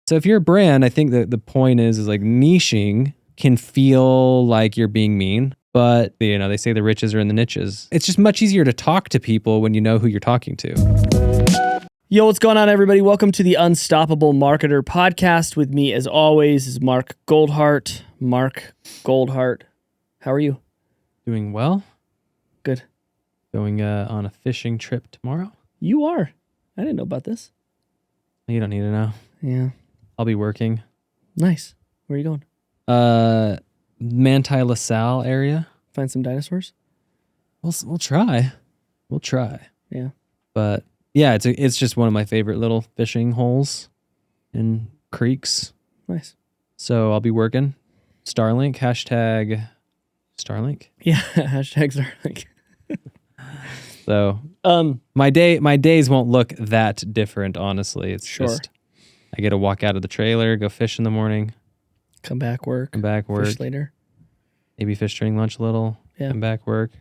So if you're a brand, I think that the point is like niching can feel like you're being mean, but they say the riches are in the niches. It's just much easier to talk to people when you know who you're talking to. Yo, what's going on, everybody? Welcome to the Unstoppable Marketer podcast. With me, as always, is Mark Goldhart. Mark Goldhart, how are you? Doing well. Good. Going on a fishing trip tomorrow. You are. I didn't know about this. You don't need to know. Yeah. I'll be working. Nice. Where are you going? Manti LaSalle area. Find some dinosaurs? We'll try. We'll try. Yeah. But yeah, it's just one of my favorite little fishing holes and creeks. Nice. So I'll be working. Starlink, hashtag Starlink. Yeah, hashtag Starlink. So my days won't look that different, honestly. It's just I get to walk out of the trailer, go fish in the morning. Come back, work. Fish later. Maybe fish during lunch a little. Yeah. Come back, work.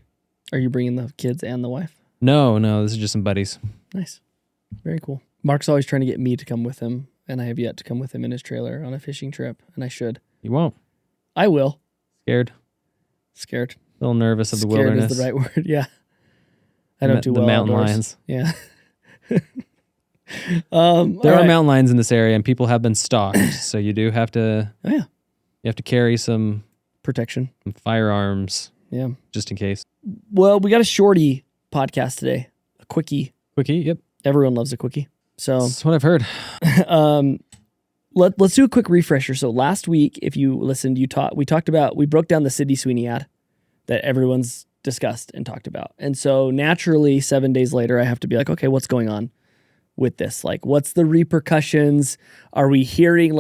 Are you bringing the kids and the wife? No, this is just some buddies. Nice. Very cool. Mark's always trying to get me to come with him, and I have yet to come with him in his trailer on a fishing trip, and I should. You won't. I will. Scared. A little nervous of the Scared wilderness. is the right word, yeah. I don't do well the mountain outdoors. lions. Yeah. There are mountain lions in this area, and people have been stalked. So you do have to. Oh, yeah. You have to carry some Protection. firearms. Yeah. Just in case. Well, we got a shorty podcast today. A quickie. Quickie. Yep. Everyone loves a quickie. So That's what I've heard. let's do a quick refresher. So last week, if you listened, we broke down the Sydney Sweeney ad that everyone's discussed and talked about. And so naturally, 7 days later, I have to be like, okay, what's going on with this? Like, what's the repercussions? Are we hearing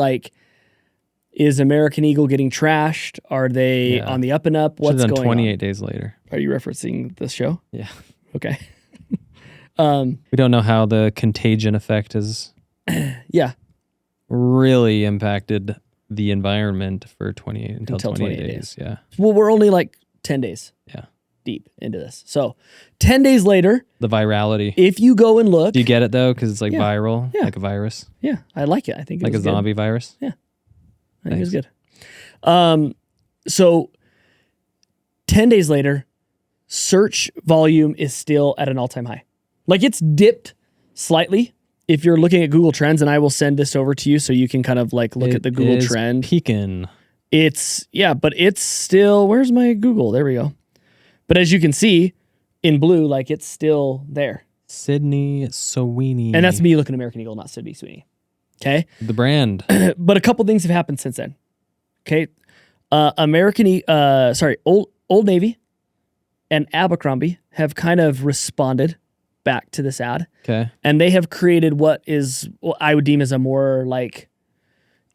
is American Eagle getting trashed? Are they on the up and up? What's going on? 28 on? days later. Are you referencing this show? Yeah. Okay. We don't know how the contagion effect has really impacted the environment for 28 days. Yeah. Well, we're only 10 days deep into this. So 10 days later. The virality. If you go and look. Do you get it though? Because it's viral, like a virus. Yeah, I like it. I think it like was a zombie virus. Yeah. I think it was good. So 10 days later, search volume is still at an all-time high. It's dipped slightly. If you're looking at Google Trends, and I will send this over to you so you can kind of look at the Google trend. Peaking. But it's still, where's my Google? There we go. But as you can see in blue, it's still there. Sydney Sweeney. And that's me looking at American Eagle, not Sydney Sweeney. Okay. The brand. But a couple things have happened since then. Okay. Old Navy and Abercrombie have kind of responded back to this ad. Okay. And they have created what I would deem as a more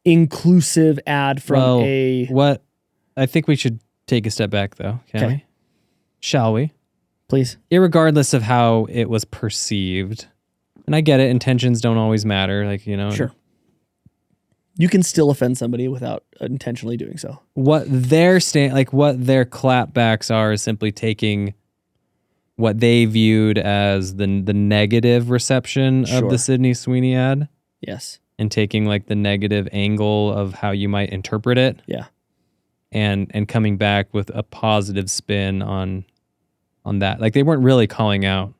inclusive ad from what I think we should take a step back though. Can we? Shall we? Please. Irregardless of how it was perceived. And I get it, intentions don't always matter, Sure. You can still offend somebody without intentionally doing so. What their what their clapbacks are is simply taking what they viewed as the negative reception of the Sydney Sweeney ad. Yes. And taking the negative angle of how you might interpret it. Yeah. And coming back with a positive spin on that. They weren't really calling out.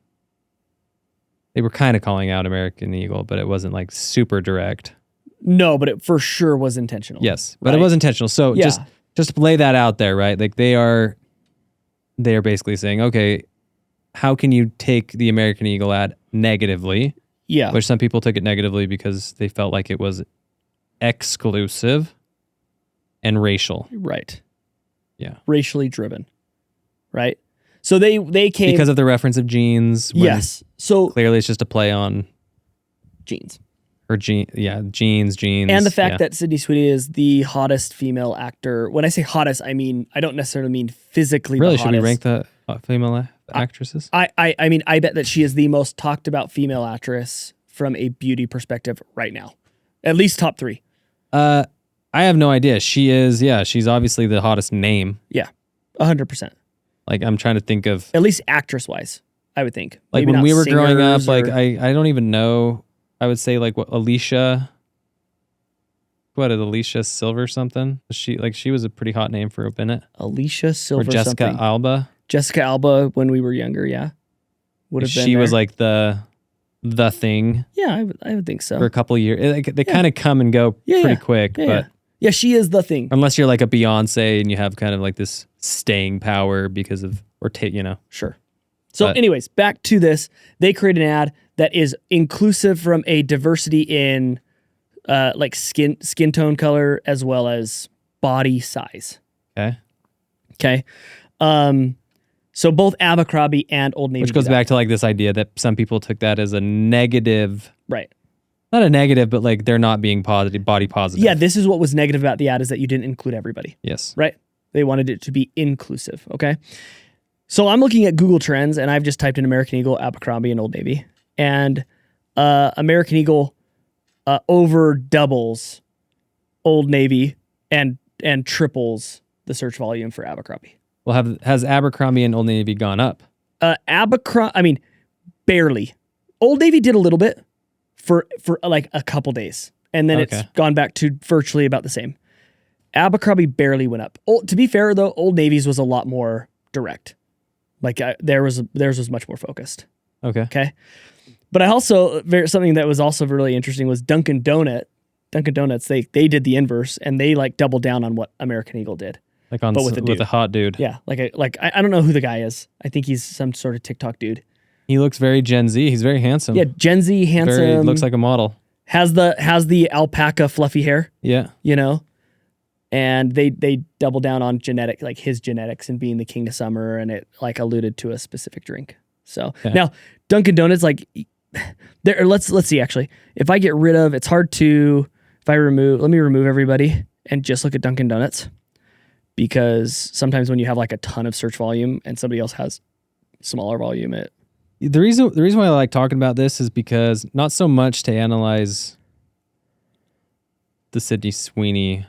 They were kind of calling out American Eagle, but it wasn't super direct. No, but it for sure was intentional. Yes, but it was intentional. So just lay that out there, right? They are basically saying, okay, how can you take the American Eagle ad negatively? Yeah. Which some people took it negatively because they felt like it was exclusive and racial. Right. Yeah. Racially driven. Right. So they came because of the reference of jeans. Yes. So clearly it's just a play on jeans. Or jeans. And the fact that Sydney Sweeney is the hottest female actor. When I say hottest, I don't necessarily mean physically really, the hottest. Should we rank the female actresses? I bet that she is the most talked about female actress from a beauty perspective right now. At least top 3. I have no idea. She is, she's obviously the hottest name. Yeah, 100%. I'm trying to think of... At least actress-wise, I would think. Maybe when we were growing up, I don't even know. I would say what Alicia what, Alicia Silver something? She was a pretty hot name for Bennett. Alicia Silver Or Jessica something. Alba. Jessica Alba when we were younger, yeah. Would have been She was there. like the thing Yeah, I would think so. for a couple of years. They kind of come and go pretty quick, but yeah, she is the thing. unless you're like a Beyonce and you have kind of like this staying power because of, Sure. So anyways, back to this. They create an ad that is inclusive from a diversity in like skin tone color as well as body size. Okay. So both Abercrombie and Old Navy. Which goes back to like this idea that some people took that as a negative. Right. Not a negative, but like they're not being body positive. Yeah, this is what was negative about the ad, is that you didn't include everybody. Yes. Right? They wanted it to be inclusive, okay? So I'm looking at Google Trends, and I've just typed in American Eagle, Abercrombie, and Old Navy. And American Eagle over doubles Old Navy and triples the search volume for Abercrombie. Well, has Abercrombie and Old Navy gone up? Barely. Old Navy did a little bit for like a couple days, and then it's gone back to virtually about the same. Abercrombie barely went up. To be fair, though, Old Navy's was a lot more direct. Like theirs was much more focused. Okay. But I also, something that was also really interesting was Dunkin' Donuts. They did the inverse, and they like doubled down on what American Eagle did. Like with a hot dude. Yeah. I don't know who the guy is. I think he's some sort of TikTok dude. He looks very Gen Z. He's very handsome. Yeah, Gen Z, handsome. Looks like a model. Has the alpaca fluffy hair. Yeah. You know? And they double down on his genetics and being the king of summer, and it like alluded to a specific drink. So now Dunkin' Donuts, like there, let's see actually. If I get rid of, it's hard to, let me remove everybody and just look at Dunkin' Donuts, because sometimes when you have like a ton of search volume and somebody else has smaller volume, the reason why I like talking about this is because not so much to analyze the Sydney Sweeney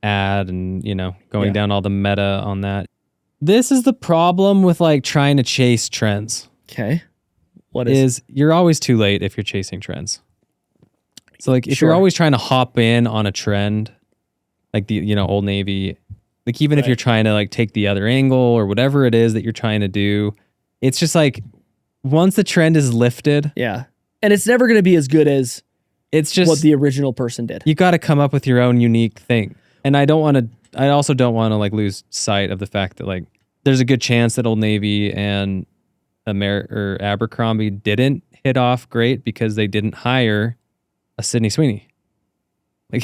ad and, going down all the meta on that. This is the problem with like trying to chase trends. Okay. What is you're always too late if you're chasing trends. So like if you're always trying to hop in on a trend, like the, Old Navy, like even if you're trying to like take the other angle or whatever it is that you're trying to do, it's just like once the trend is lifted. Yeah. And it's never going to be as good as it's just what the original person did. You got to come up with your own unique thing. And I also don't want to like lose sight of the fact that like there's a good chance that Old Navy and Abercrombie didn't hit off great because they didn't hire a Sydney Sweeney. Like,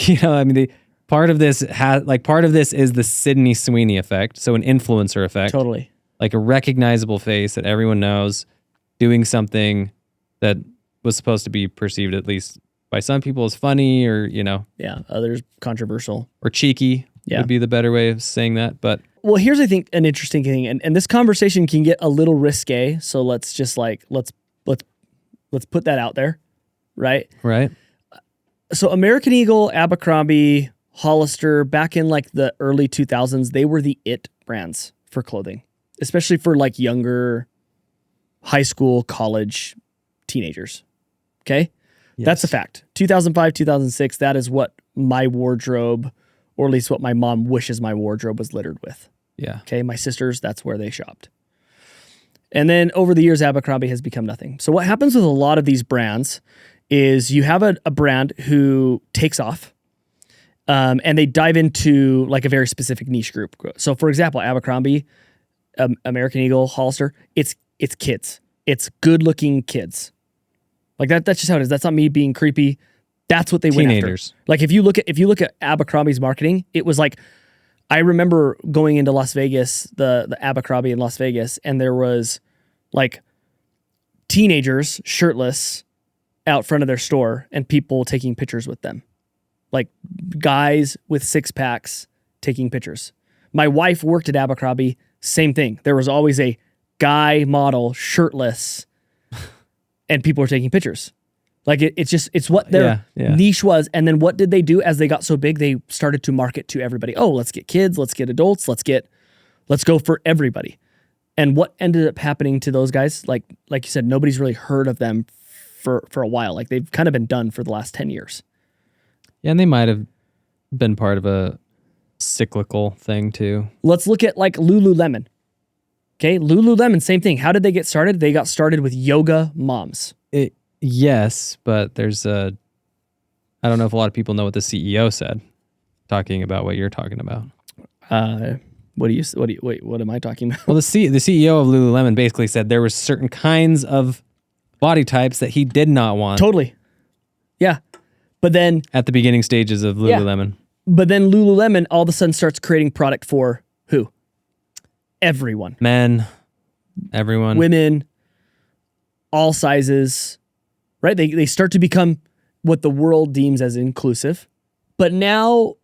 part of this is the Sydney Sweeney effect. So an influencer effect. Totally. Like a recognizable face that everyone knows doing something that was supposed to be perceived, at least by some people, as funny or, Yeah, others controversial. Or cheeky would be the better way of saying that. But well, here's, I think, an interesting thing, and this conversation can get a little risque, so let's just like, let's put that out there, right? Right. So American Eagle, Abercrombie, Hollister, back in like the early 2000s, they were the it brands for clothing, especially for like younger high school, college teenagers. Okay? Yes. That's a fact. 2005, 2006, that is what my wardrobe, or at least what my mom wishes my wardrobe was littered with. Yeah. Okay? My sisters, that's where they shopped. And then over the years, Abercrombie has become nothing. So what happens with a lot of these brands is you have a brand who takes off, and they dive into like a very specific niche group. So for example, Abercrombie, American Eagle, Hollister, it's kids. It's good-looking kids. Like that's just how it is. That's not me being creepy. That's what they went after. Like if you look at Abercrombie's marketing, it was like, I remember going into Las Vegas, the Abercrombie in Las Vegas, and there was like teenagers shirtless out front of their store and people taking pictures with them. Like guys with six packs taking pictures. My wife worked at Abercrombie, same thing. There was always a guy model shirtless and people were taking pictures. Like it's what their niche was. And then what did they do as they got so big? They started to market to everybody. Oh, let's get kids, let's get adults, let's go for everybody. And what ended up happening to those guys? Like you said, nobody's really heard of them for a while. Like they've kind of been done for the last 10 years. Yeah, and they might have been part of a cyclical thing too. Let's look at like Lululemon. Okay, Lululemon, same thing. How did they get started? They got started with yoga moms. Yes, but there's I don't know if a lot of people know what the CEO said, talking about what you're talking about. What am I talking about? Well, the CEO of Lululemon basically said there were certain kinds of body types that he did not want. Totally. Yeah. But then at the beginning stages of Lululemon. Yeah. But then Lululemon all of a sudden starts creating product for who? Everyone. Men, everyone. Women, all sizes, right? They start to become what the world deems as inclusive. But now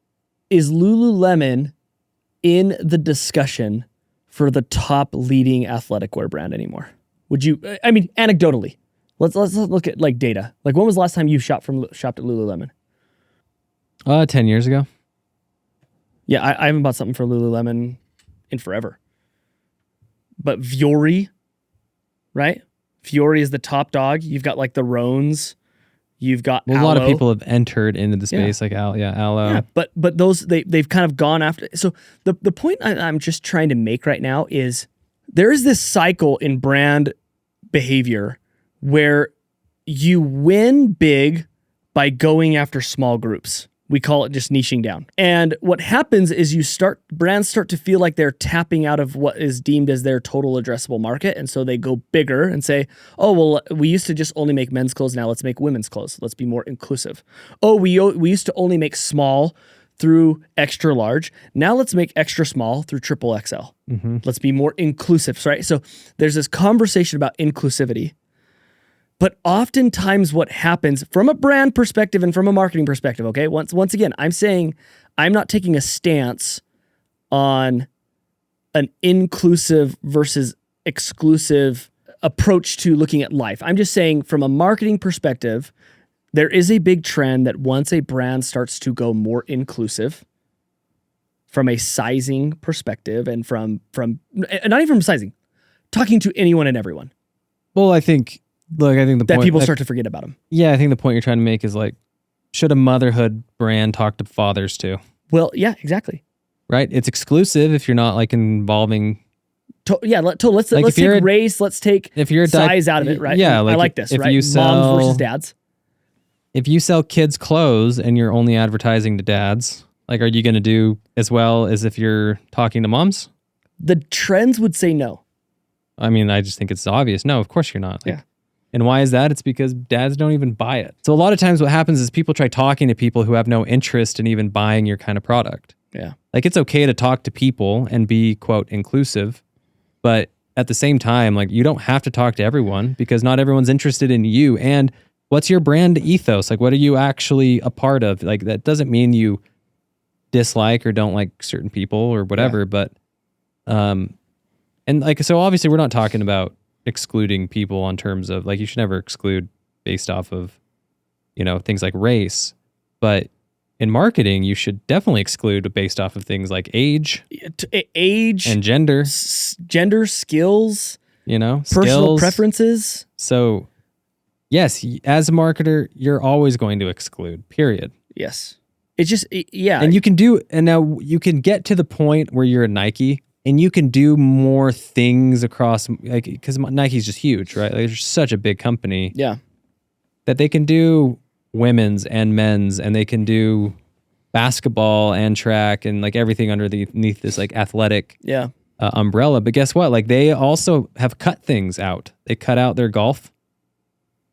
is Lululemon in the discussion for the top leading athletic wear brand anymore? Would you, I mean, anecdotally, let's look at like data. Like when was the last time you shopped at Lululemon? 10 years ago. Yeah, I haven't bought something for Lululemon in forever. But Vuori, right? Vuori is the top dog. You've got like the Rones. You've got a Aloe. lot of people have entered into the space, like Aloe. Yeah, but those they've kind of gone after. So the point I'm just trying to make right now is there is this cycle in brand behavior where you win big by going after small groups. We call it just niching down. And what happens is brands start to feel like they're tapping out of what is deemed as their total addressable market. And so they go bigger and say, oh, well, we used to just only make men's clothes. Now let's make women's clothes. Let's be more inclusive. Oh, we used to only make small through extra large. Now let's make extra small through triple XL. Mm-hmm. Let's be more inclusive, right? So there's this conversation about inclusivity. But oftentimes what happens from a brand perspective and from a marketing perspective, okay, once again, I'm saying I'm not taking a stance on an inclusive versus exclusive approach to looking at life. I'm just saying from a marketing perspective, there is a big trend that once a brand starts to go more inclusive from a sizing perspective and from not even from sizing, talking to anyone and everyone. Well, I think the that point people start to forget about them. Yeah, I think the point you're trying to make is like, should a motherhood brand talk to fathers too? Well, yeah, exactly. Right? It's exclusive if you're not like involving. Let's take race. Let's take size out of it, right? Yeah, like I like this, if right? you sell, moms versus dads. If you sell kids clothes and you're only advertising to dads, like, are you going to do as well as if you're talking to moms? The trends would say no. I mean, I just think it's obvious. No, of course you're not. Yeah. And why is that? It's because dads don't even buy it. So a lot of times what happens is people try talking to people who have no interest in even buying your kind of product. Yeah. Like it's okay to talk to people and be, quote, inclusive. But at the same time, like you don't have to talk to everyone because not everyone's interested in you. And what's your brand ethos? Like what are you actually a part of? Like that doesn't mean you dislike or don't like certain people or whatever. Yeah. But, and like, so obviously we're not talking about excluding people on terms of like you should never exclude based off of things like race, but in marketing you should definitely exclude based off of things like age and gender skills, personal skills. preferences. So yes, as a marketer you're always going to exclude, period. Yes, it's just yeah. And now you can get to the point where you're a Nike and you can do more things across, like, because Nike's just huge, right? Like, they're such a big company. Yeah. That they can do women's and men's, and they can do basketball and track and like everything underneath this like athletic umbrella. But guess what? Like they also have cut things out. They cut out their golf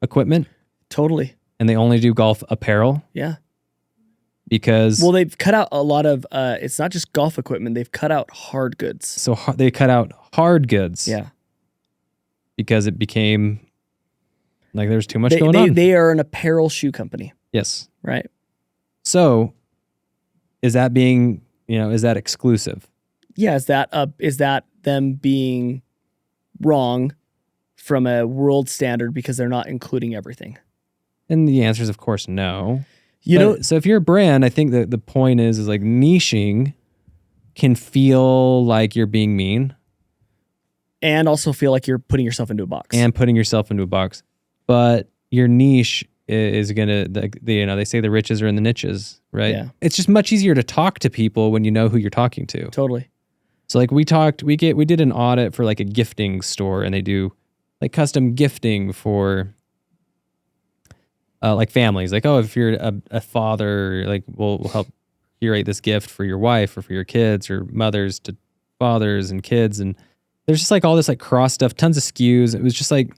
equipment. Totally. And they only do golf apparel. Yeah. Because they've cut out a lot of it's not just golf equipment, they've cut out hard goods. So they cut out hard goods. Yeah. Because it became like there's too much going on. They are an apparel shoe company. Yes. Right. So is that being, is that exclusive? Yeah, is that them being wrong from a world standard because they're not including everything? And the answer is of course no. So if you're a brand, I think that the point is like niching can feel like you're being mean. And also feel like you're putting yourself into a box. But your niche is gonna, they say the riches are in the niches, right? Yeah. It's just much easier to talk to people when you know who you're talking to. Totally. So like we did an audit for like a gifting store, and they do like custom gifting for like families. Like, oh, if you're a father, like we'll help curate this gift for your wife or for your kids, or mothers to fathers and kids. And there's just like all this like cross stuff, tons of SKUs. It was just like,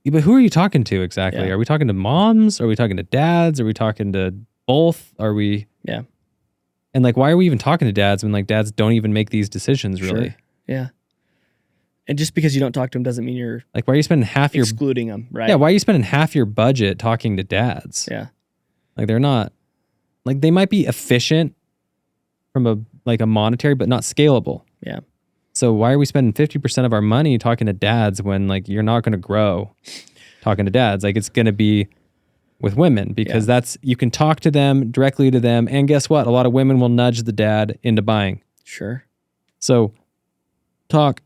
but who are you talking to exactly? Yeah. Are we talking to moms? Are we talking to dads? Are we talking to both? Are we? Yeah. And like, why are we even talking to dads when like dads don't even make these decisions really? Sure. Yeah. And just because you don't talk to them doesn't mean you're Like, why are you spending half your excluding them, right? Yeah, why are you spending half your budget talking to dads? Yeah. Like they're not, like they might be efficient from a monetary, but not scalable. Yeah. So why are we spending 50% of our money talking to dads when like you're not going to grow talking to dads? Like it's going to be with women, because you can talk to them directly to them. And guess what? A lot of women will nudge the dad into buying. Sure. So talk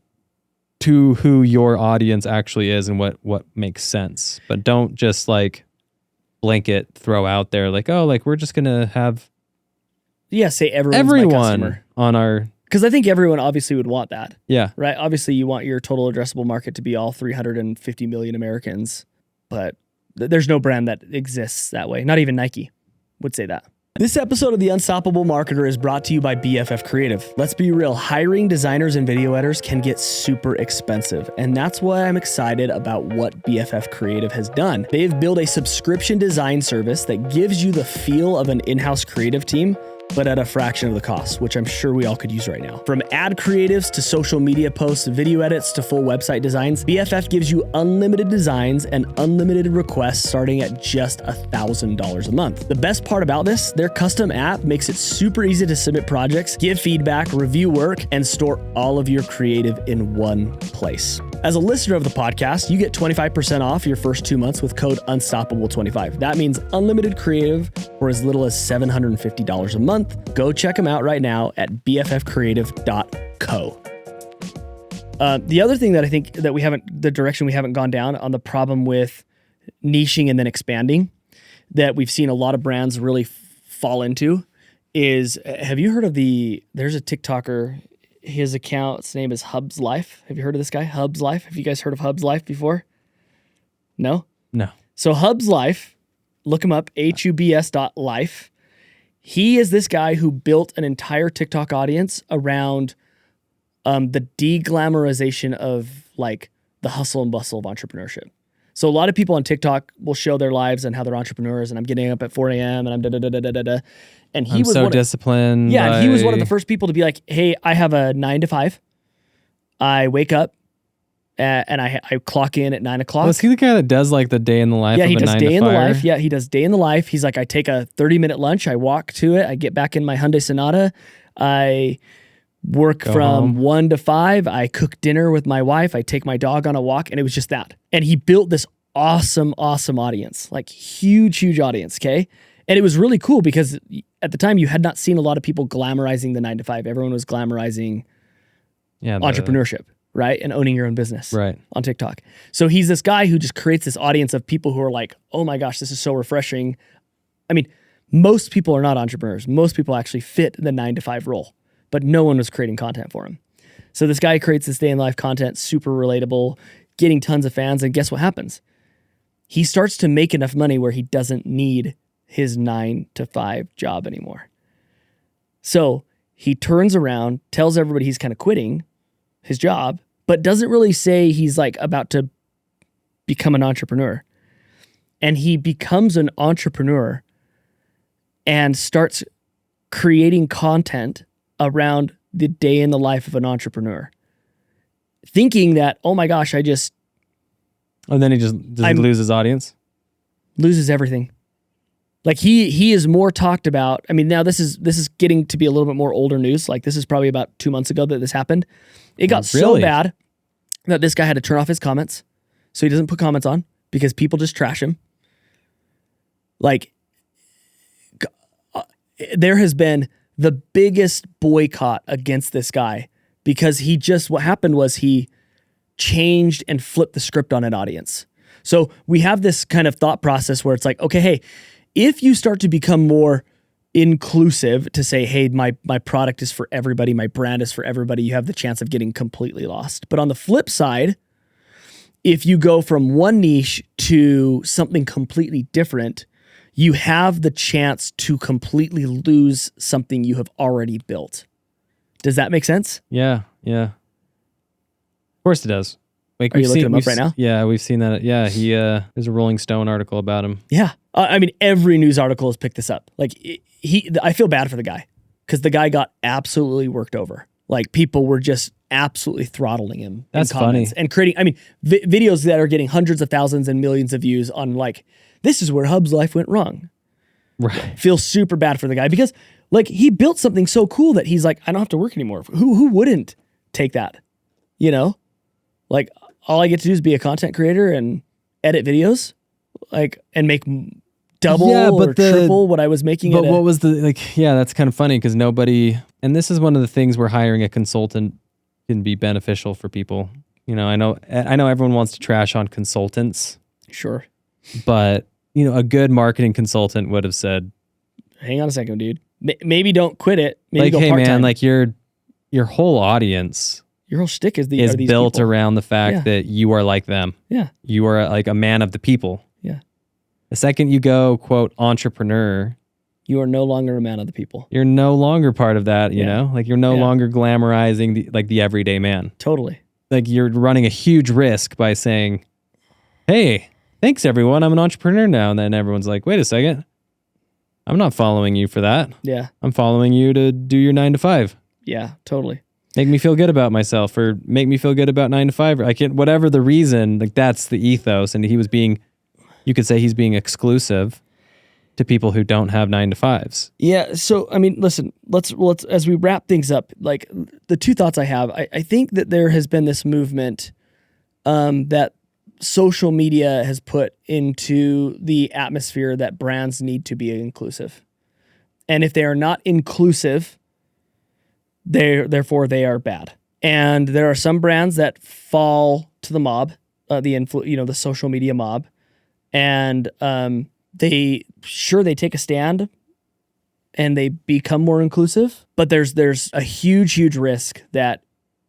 to who your audience actually is and what makes sense, but don't just like blanket throw out there like, oh, like we're just going to have say everyone's my customer. On our, because I think everyone obviously would want that. Yeah. Right. Obviously, you want your total addressable market to be all 350 million Americans, but there's no brand that exists that way. Not even Nike would say that. This episode of The Unstoppable Marketer is brought to you by BFF Creative. Let's be real, hiring designers and video editors can get super expensive, and that's why I'm excited about what BFF Creative has done. They've built a subscription design service that gives you the feel of an in-house creative team, but at a fraction of the cost, which I'm sure we all could use right now. From ad creatives to social media posts, video edits to full website designs, BFF gives you unlimited designs and unlimited requests starting at just $1,000 a month. The best part about this, their custom app makes it super easy to submit projects, give feedback, review work, and store all of your creative in one place. As a listener of the podcast, you get 25% off your first 2 months with code Unstoppable25. That means unlimited creative for as little as $750 a month. Go check them out right now at bffcreative.co. The other thing that I think that the direction we haven't gone down on the problem with niching and then expanding that we've seen a lot of brands really fall into is, have you heard of there's a TikToker, his account's name is Hub's Life. Have you heard of this guy, Hub's Life? Have you guys heard of Hub's Life before? No? No. So Hub's Life, look him up, HUBS.life. He is this guy who built an entire TikTok audience around the de-glamorization of like the hustle and bustle of entrepreneurship. So a lot of people on TikTok will show their lives and how they're entrepreneurs, and I'm getting up at 4 a.m. and I'm da-da-da-da-da-da. And he was so disciplined. Yeah, and he was one of the first people to be like, hey, I have a 9 to 5. I wake up and I clock in at 9 o'clock. Was he the guy that does like the day in the life of a 9 to 5? Yeah, he does day in the life. Yeah, he does day in the life. He's like, I take a 30-minute lunch. I walk to it. I get back in my Hyundai Sonata. I work from home. 1 to 5. I cook dinner with my wife. I take my dog on a walk. And it was just that. And he built this awesome audience, like huge audience, okay? And it was really cool because at the time you had not seen a lot of people glamorizing the 9 to 5. Everyone was glamorizing entrepreneurship, right? And owning your own business on TikTok. So he's this guy who just creates this audience of people who are like, oh my gosh, this is so refreshing. I mean, most people are not entrepreneurs. Most people actually fit the 9 to 5 role, but no one was creating content for him. So this guy creates this day in life content, super relatable, getting tons of fans. And guess what happens? He starts to make enough money where he doesn't need his 9 to 5 job anymore. So he turns around, tells everybody he's kind of quitting his job, but doesn't really say he's like about to become an entrepreneur. And he becomes an entrepreneur and starts creating content around the day in the life of an entrepreneur, thinking that, oh my gosh, does he lose his audience? Loses everything. Like he is more talked about. I mean, now this is getting to be a little bit more older news. Like this is probably about 2 months ago that this happened. It got so bad that this guy had to turn off his comments. So he doesn't put comments on because people just trash him. Like there has been the biggest boycott against this guy because what happened was he changed and flipped the script on an audience. So we have this kind of thought process where it's like, okay, hey, if you start to become more inclusive to say, hey, my product is for everybody, my brand is for everybody, you have the chance of getting completely lost. But on the flip side, if you go from one niche to something completely different, you have the chance to completely lose something you have already built. Does that make sense? Yeah. Of course it does. Like, Are you looking him up right now? Yeah, we've seen that. Yeah, there's a Rolling Stone article about him. Yeah. I mean, every news article has picked this up. Like, I feel bad for the guy because the guy got absolutely worked over. Like, people were just absolutely throttling him. That's in comments funny. And creating, videos that are getting hundreds of thousands and millions of views on like, this is where Hub's life went wrong. Right. Feel super bad for the guy because like he built something so cool that he's like, I don't have to work anymore. Who wouldn't take that? You know, like all I get to do is be a content creator and edit videos, like, and make double or triple what I was making. But what was the, like, yeah, that's kind of funny because nobody, and this is one of the things where hiring a consultant can be beneficial for people. You know, I know everyone wants to trash on consultants. Sure. But, you know, a good marketing consultant would have said, hang on a second, dude. Maybe don't quit it. Maybe like, go hey, part-time. man, like your whole audience your whole shtick is built people. around the fact that you are like them. Yeah. You are like a man of the people. Yeah. The second you go, quote, entrepreneur, you are no longer a man of the people. you're no longer part of that, you know? Like, you're no longer glamorizing the everyday man. Totally. Like, you're running a huge risk by saying, hey, thanks everyone, I'm an entrepreneur now. And then everyone's like, wait a second, I'm not following you for that. Yeah. I'm following you to do your 9 to 5. Yeah, totally. Make me feel good about myself, or make me feel good about 9 to 5. I can't, whatever the reason, like, that's the ethos. And he was being, you could say he's being exclusive to people who don't have 9 to 5s. Yeah. So, I mean, listen, let's as we wrap things up, like the two thoughts I have, I think that there has been this movement that social media has put into the atmosphere that brands need to be inclusive. And if they are not inclusive, therefore they are bad. And there are some brands that fall to the mob, the social media mob, and they take a stand and they become more inclusive. But there's a huge risk that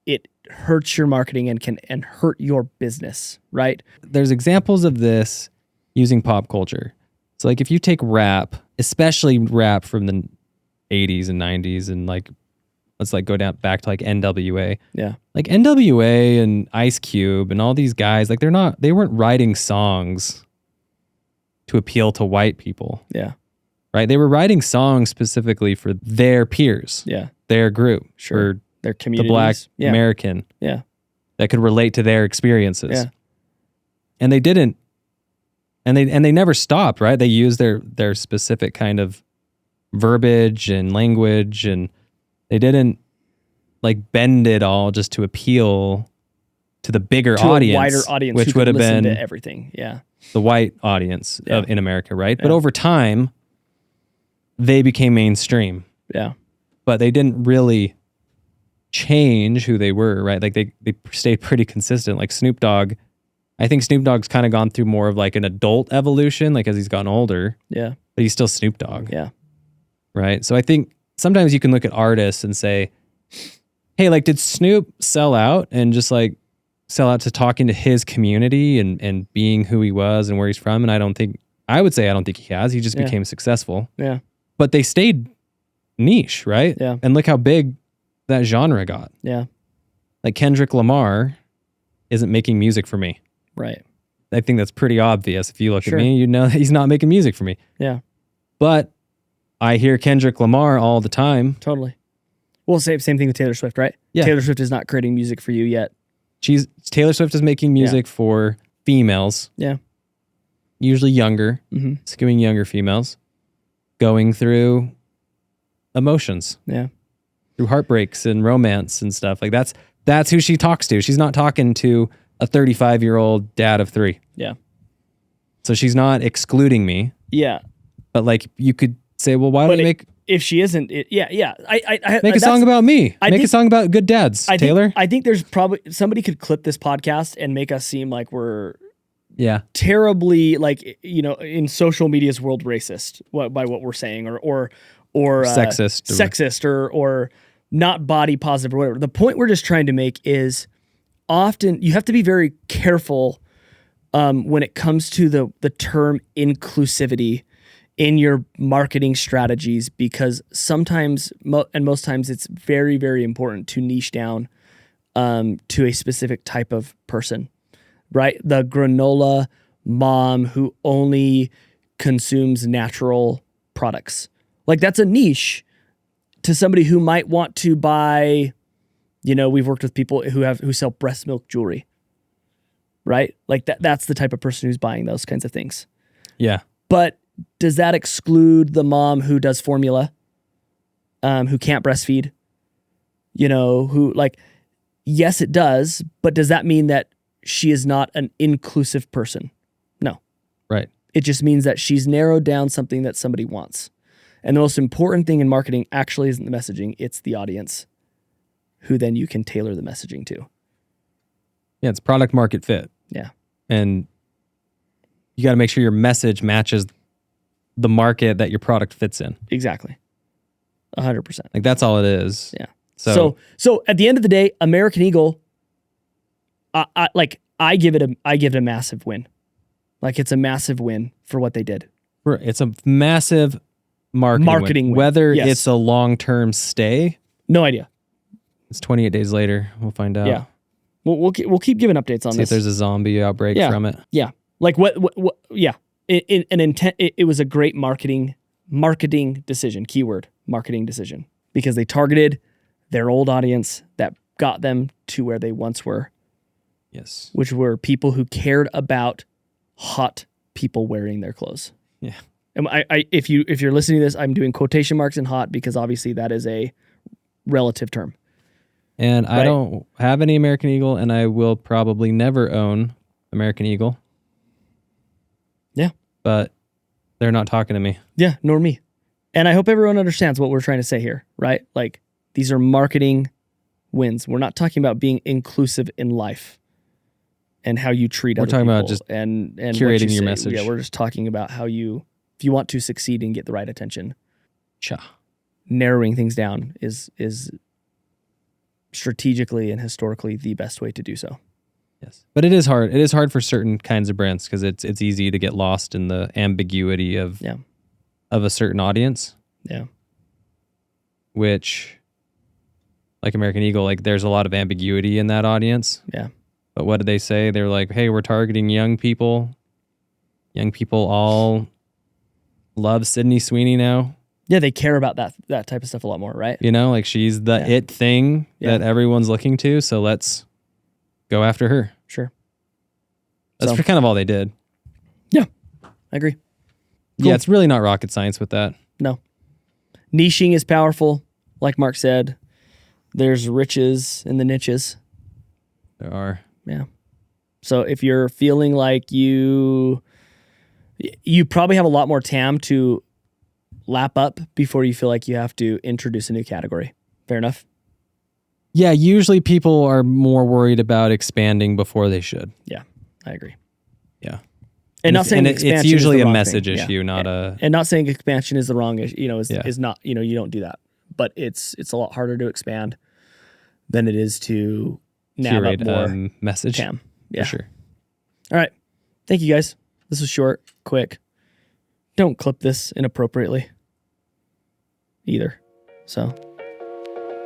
it hurts your marketing and can hurt your business, right? There's examples of this using pop culture. So, like, if you take rap, especially rap from the 80s and 90s, and like, let's like go back to like NWA. Yeah. Like NWA and Ice Cube and all these guys, like they weren't writing songs to appeal to white people. Yeah. Right? They were writing songs specifically for their peers. Yeah. Their group. Sure. For their communities. the Black American. Yeah. That could relate to their experiences. Yeah. And they didn't. And they never stopped, right? They used their specific kind of verbiage and language, and they didn't like bend it all just to appeal to the bigger audience, a wider audience, which would have been to everything. Yeah, the white audience in America, right? Yeah. But over time, they became mainstream. Yeah, but they didn't really change who they were, right? Like they stayed pretty consistent. Like Snoop Dogg, I think Snoop Dogg's kind of gone through more of like an adult evolution, like as he's gotten older. Yeah, but he's still Snoop Dogg. Yeah, right. So I think sometimes you can look at artists and say, hey, like, did Snoop sell out and just like sell out to talking to his community and being who he was and where he's from? And I don't think he has. He just became successful. Yeah. But they stayed niche, right? Yeah. And look how big that genre got. Yeah. Like Kendrick Lamar isn't making music for me. Right. I think that's pretty obvious. If you look at me, you know he's not making music for me. Yeah. But I hear Kendrick Lamar all the time. Totally. Well, same thing with Taylor Swift, right? Yeah. Taylor Swift is not creating music for you yet. Taylor Swift is making music for females. Yeah. Usually younger, skewing younger females, going through emotions. Yeah. Through heartbreaks and romance and stuff. Like that's who she talks to. She's not talking to a 35-year-old dad of 3. Yeah. So she's not excluding me. Yeah. But like you could say, well, why don't you make... If she isn't, yeah. I make a song about me. Make a song about good dads, Taylor. I think there's probably... Somebody could clip this podcast and make us seem like we're terribly, like, in social media's world, racist by what we're saying, or sexist, or not body positive or whatever. The point we're just trying to make is often you have to be very careful when it comes to the term inclusivity in your marketing strategies, because sometimes and most times it's very, very important to niche down to a specific type of person, right? The granola mom who only consumes natural products. Like, that's a niche to somebody who might want to buy, we've worked with people who sell breast milk jewelry, right? Like that's the type of person who's buying those kinds of things. Yeah. But does that exclude the mom who does formula, who can't breastfeed, who, like, yes, it does, but does that mean that she is not an inclusive person? No. Right. It just means that she's narrowed down something that somebody wants. And the most important thing in marketing actually isn't the messaging, it's the audience, who then you can tailor the messaging to. Yeah, it's product market fit. Yeah. And you got to make sure your message matches the market that your product fits in. Exactly. 100%. Like, that's all it is. Yeah. So at the end of the day, American Eagle, I give it a massive win. Like, it's a massive win for what they did. It's a massive marketing win. Whether it's a long-term stay, no idea. It's 28 days later. We'll find out. Yeah. We'll keep giving updates on See this. if there's a zombie outbreak from it. Yeah. Like what yeah. It was a great marketing decision, keyword, marketing decision, because they targeted their old audience that got them to where they once were. Yes. Which were people who cared about hot people wearing their clothes. Yeah. And if you're listening to this, I'm doing quotation marks in hot because obviously that is a relative term. And I don't have any American Eagle, and I will probably never own American Eagle. Yeah. But they're not talking to me. Yeah, nor me. And I hope everyone understands what we're trying to say here, right? Like, these are marketing wins. We're not talking about being inclusive in life and how you treat other people. We're talking about just and curating your message. Yeah, we're just talking about how if you want to succeed and get the right attention, narrowing things down is strategically and historically the best way to do so. Yes. But it is hard. It is hard for certain kinds of brands because it's easy to get lost in the ambiguity of a certain audience. Yeah. Which, like American Eagle, like, there's a lot of ambiguity in that audience. Yeah. But what did they say? They're like, hey, we're targeting young people. Young people all love Sydney Sweeney now. Yeah, they care about that type of stuff a lot more, right? Like, she's the it thing that everyone's looking to, so let's go after her. Sure. That's kind of all they did. Yeah, I agree. Cool. Yeah, it's really not rocket science with that. No. Niching is powerful, like Mark said. There's riches in the niches. There are. Yeah. So if you're feeling like you probably have a lot more TAM to lap up before you feel like you have to introduce a new category. Fair enough? Yeah, usually people are more worried about expanding before they should. Yeah, I agree. Yeah. And not saying expansion it's usually is the a wrong message thing. issue, not a... And not saying expansion is the wrong issue, is not, you don't do that. But it's a lot harder to expand than it is to nab up more message. TAM. Yeah. For sure. All right. Thank you, guys. This was short, quick. Don't clip this inappropriately either. So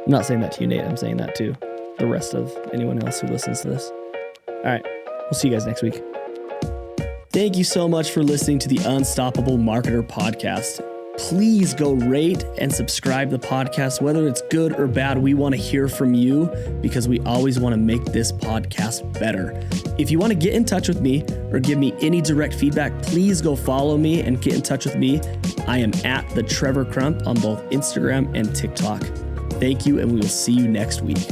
I'm not saying that to you, Nate. I'm saying that to the rest of anyone else who listens to this. All right. We'll see you guys next week. Thank you so much for listening to the Unstoppable Marketer podcast. Please go rate and subscribe the podcast, whether it's good or bad. We want to hear from you because we always want to make this podcast better. If you want to get in touch with me or give me any direct feedback, please go follow me and get in touch with me. I am at the Trevor Crump on both Instagram and TikTok. Thank you, and we will see you next week.